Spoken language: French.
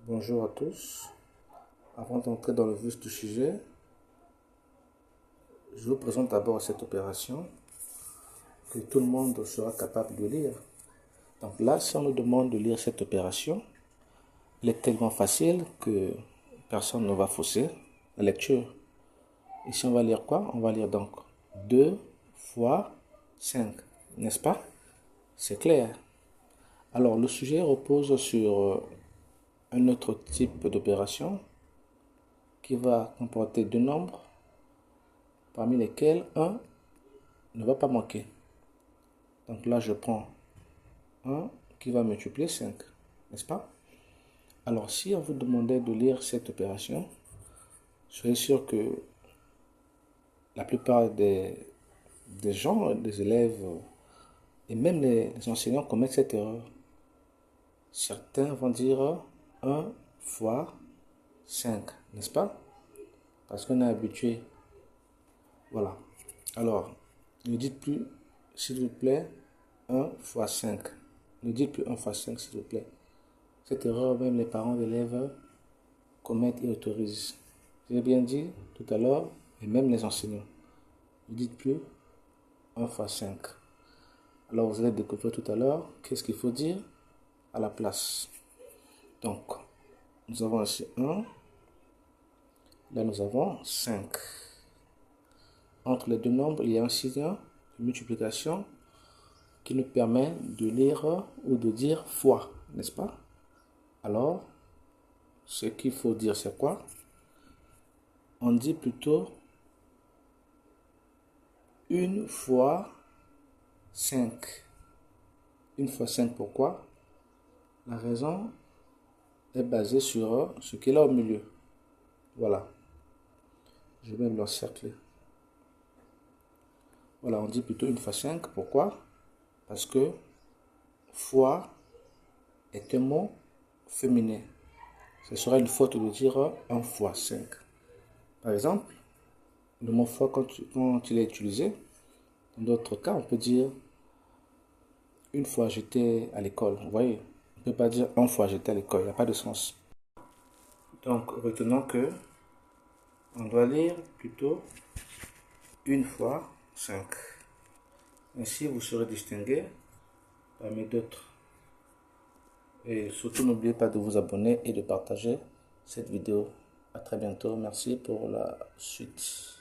Bonjour à tous. Avant d'entrer dans le vif du sujet, je vous présente d'abord cette opération que tout le monde sera capable de lire. Donc là, si on nous demande de lire cette opération, elle est tellement facile que personne ne va fausser la lecture. Ici, on va lire quoi? On va lire donc 2 fois 5, n'est-ce pas? C'est clair. Alors, le sujet repose sur un autre type d'opération qui va comporter deux nombres parmi lesquels un ne va pas manquer. Donc là, je prends 1 qui va multiplier 5, n'est-ce pas? Alors, si on vous demandait de lire cette opération, soyez sûr que la plupart des gens, des élèves et même les enseignants commettent cette erreur. Certains vont dire 1 fois 5, n'est-ce pas? Parce qu'on est habitué. Voilà. Alors, ne dites plus, s'il vous plaît, 1 fois 5. Ne dites plus 1 fois 5, s'il vous plaît. Cette erreur, même les parents d'élèves commettent et autorisent. J'ai bien dit tout à l'heure, et même les enseignants. Ne dites plus 1 fois 5. Alors, vous allez découvrir tout à l'heure qu'est-ce qu'il faut dire à la place. Donc, nous avons ici 1. Là, nous avons 5. Entre les deux nombres, il y a un signe de multiplication qui nous permet de lire ou de dire fois, n'est-ce pas? Alors, ce qu'il faut dire, c'est quoi? On dit plutôt 1 fois 5. 1 fois 5, pourquoi? La raison est basée sur ce qui est là au milieu. Voilà. Je vais l'encercler. Voilà, on dit plutôt 1 fois 5. Pourquoi? Parce que fois est un mot féminin. Ce serait une faute de dire 1 fois 5. Par exemple, le mot fois, quand il est utilisé, dans d'autres cas, on peut dire 1 fois j'étais à l'école. Vous voyez, on ne peut pas dire 1 fois j'étais à l'école. Il n'y a pas de sens. Donc, retenons que on doit lire plutôt 1 fois 5. Ainsi, vous serez distingué parmi d'autres. Et surtout, n'oubliez pas de vous abonner et de partager cette vidéo. À très bientôt. Merci pour la suite.